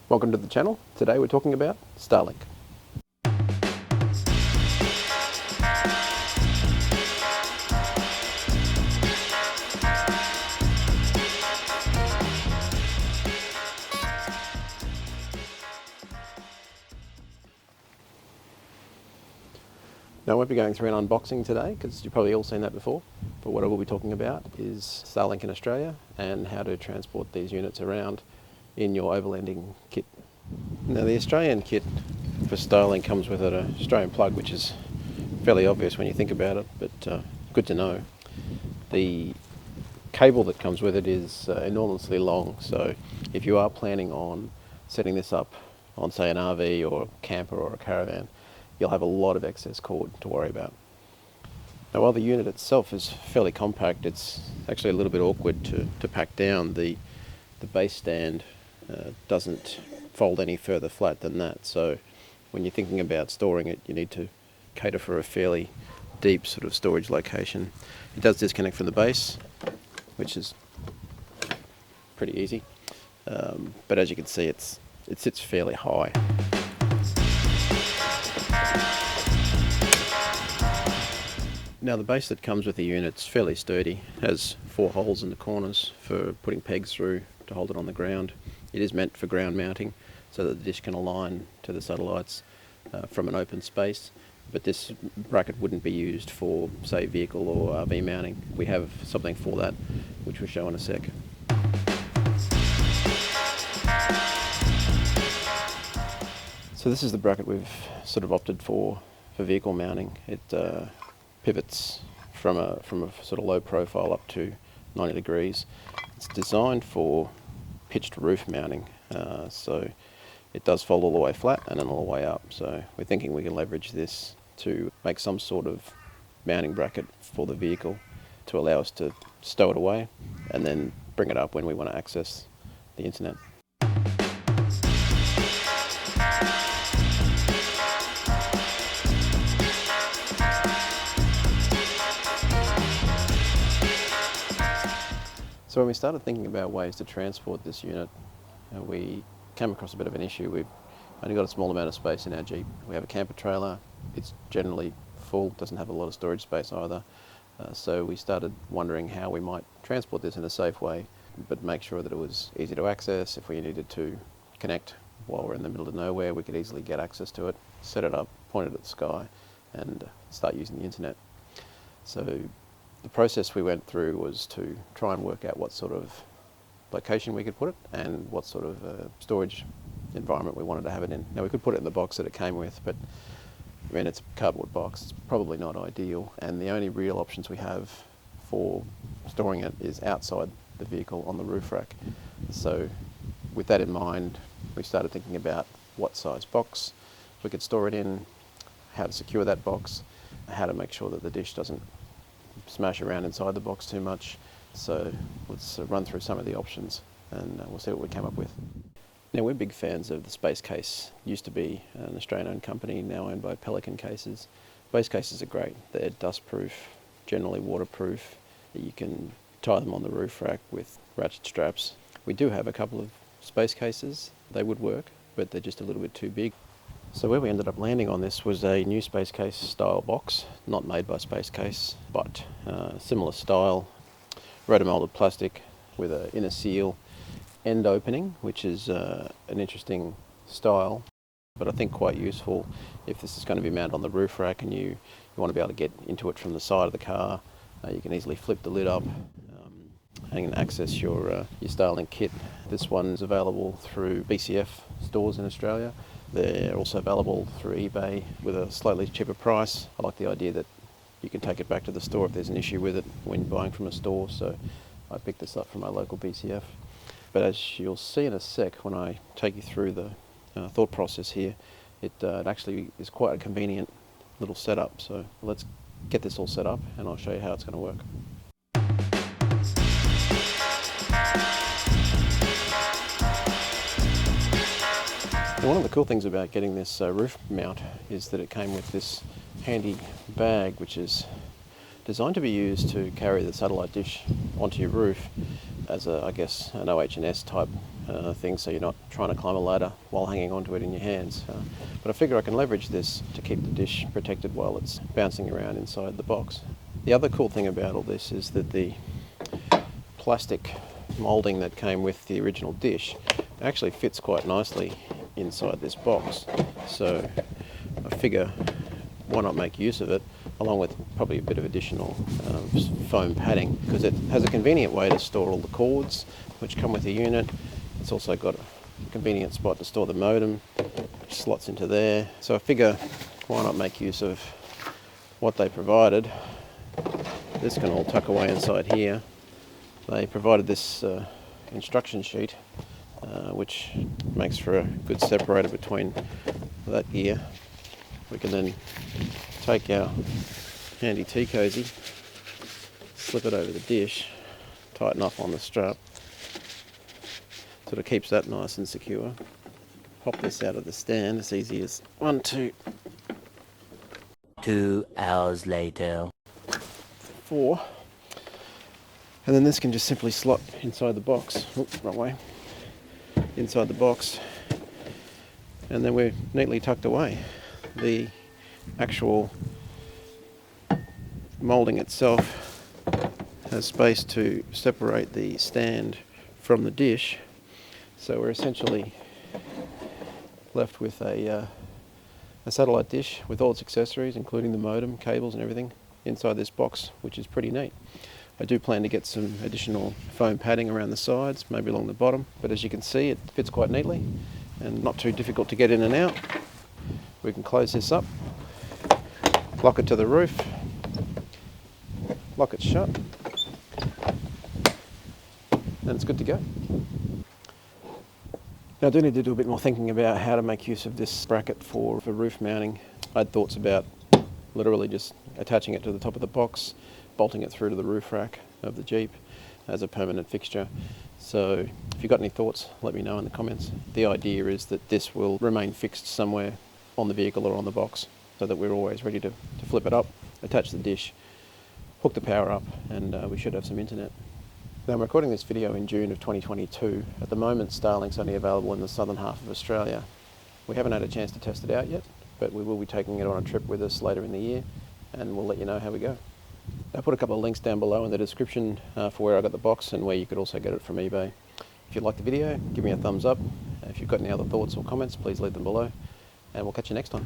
Welcome to the channel. Today we're talking about Starlink. Now I won't be going through an unboxing today because you've probably all seen that before, but what I will be talking about is Starlink in Australia and how to transport these units around in your overlanding kit. Now the Australian kit for Starlink comes with an Australian plug, which is fairly obvious when you think about it, but good to know. The cable that comes with it is enormously long, so if you are planning on setting this up on, say, an RV or a camper or a caravan, you'll have a lot of excess cord to worry about. Now, while the unit itself is fairly compact, it's actually a little bit awkward to pack down. The base stand doesn't fold any further flat than that, so when you're thinking about storing it, you need to cater for a fairly deep sort of storage location. It does disconnect from the base, which is pretty easy, but as you can see, it sits fairly high. Now the base that comes with the unit's fairly sturdy, has 4 holes in the corners for putting pegs through to hold it on the ground. It is meant for ground mounting so that the dish can align to the satellites from an open space, but this bracket wouldn't be used for, say, vehicle or RV mounting. We have something for that, which we'll show in a sec. So this is the bracket we've sort of opted for vehicle mounting. It pivots from a sort of low profile up to 90 degrees. It's designed for pitched roof mounting, so it does fold all the way flat and then all the way up. So we're thinking we can leverage this to make some sort of mounting bracket for the vehicle to allow us to stow it away and then bring it up when we want to access the internet. So when we started thinking about ways to transport this unit, we came across a bit of an issue. We've only got a small amount of space in our Jeep. We have a camper trailer. It's generally full, doesn't have a lot of storage space either. So we started wondering how we might transport this in a safe way, but make sure that it was easy to access. If we needed to connect while we're in the middle of nowhere, we could easily get access to it, set it up, point it at the sky, and start using the internet. So the process we went through was to try and work out what sort of location we could put it and what sort of storage environment we wanted to have it in. Now we could put it in the box that it came with, but I mean, it's a cardboard box, it's probably not ideal, and the only real options we have for storing it is outside the vehicle on the roof rack. So with that in mind, we started thinking about what size box we could store it in, how to secure that box, how to make sure that the dish doesn't smash around inside the box too much. So let's run through some of the options and we'll see what we came up with. Now we're big fans of the Space Case. Used to be an Australian owned company, now owned by Pelican Cases. Space Cases are great. They're dust proof, generally waterproof. You can tie them on the roof rack with ratchet straps. We do have a couple of Space Cases. They would work, but they're just a little bit too big. So where we ended up landing on this was a new Space Case style box, not made by Space Case, but similar style, rotomolded plastic with an inner seal, end opening, which is an interesting style, but I think quite useful if this is going to be mounted on the roof rack and you want to be able to get into it from the side of the car. You can easily flip the lid up and access your Starlink kit. This one is available through BCF stores in Australia. They're also available through eBay with a slightly cheaper price. I like the idea that you can take it back to the store if there's an issue with it when buying from a store, so I picked this up from my local BCF. But as you'll see in a sec when I take you through the thought process here, it actually is quite a convenient little setup. So let's get this all set up and I'll show you how it's going to work. One of the cool things about getting this roof mount is that it came with this handy bag, which is designed to be used to carry the satellite dish onto your roof, as a, I guess, an OH&S type thing, so you're not trying to climb a ladder while hanging onto it in your hands. But I figure I can leverage this to keep the dish protected while it's bouncing around inside the box. The other cool thing about all this is that the plastic moulding that came with the original dish actually fits quite nicely inside this box. So I figure why not make use of it, along with probably a bit of additional foam padding, because it has a convenient way to store all the cords which come with the unit. It's also got a convenient spot to store the modem, which slots into there. So I figure why not make use of what they provided. This can all tuck away inside here. They provided this instruction sheet, which makes for a good separator between that gear. We can then take our handy tea cozy, slip it over the dish, tighten off on the strap, sort of keeps that nice and secure. Pop this out of the stand as easy as 1, 2, 2 hours later. 4. And then this can just simply slot inside the box. Oops, wrong way. Inside the box. And then we're neatly tucked away. The actual moulding itself has space to separate the stand from the dish. So we're essentially left with a satellite dish with all its accessories, including the modem, cables and everything, inside this box, which is pretty neat. I do plan to get some additional foam padding around the sides, maybe along the bottom, but as you can see it fits quite neatly and not too difficult to get in and out. We can close this up, lock it to the roof, lock it shut, and it's good to go. Now I do need to do a bit more thinking about how to make use of this bracket for roof mounting. I had thoughts about literally just attaching it to the top of the box, bolting it through to the roof rack of the Jeep as a permanent fixture. So if you've got any thoughts, let me know in the comments. The idea is that this will remain fixed somewhere on the vehicle or on the box, so that we're always ready to flip it up, attach the dish, hook the power up, and we should have some internet. Now I'm recording this video in June of 2022. At the moment Starlink's only available in the southern half of Australia. We haven't had a chance to test it out yet, but we will be taking it on a trip with us later in the year, and we'll let you know how we go. I put a couple of links down below in the description for where I got the box and where you could also get it from eBay. If you liked the video, give me a thumbs up. If you've got any other thoughts or comments, please leave them below, and we'll catch you next time.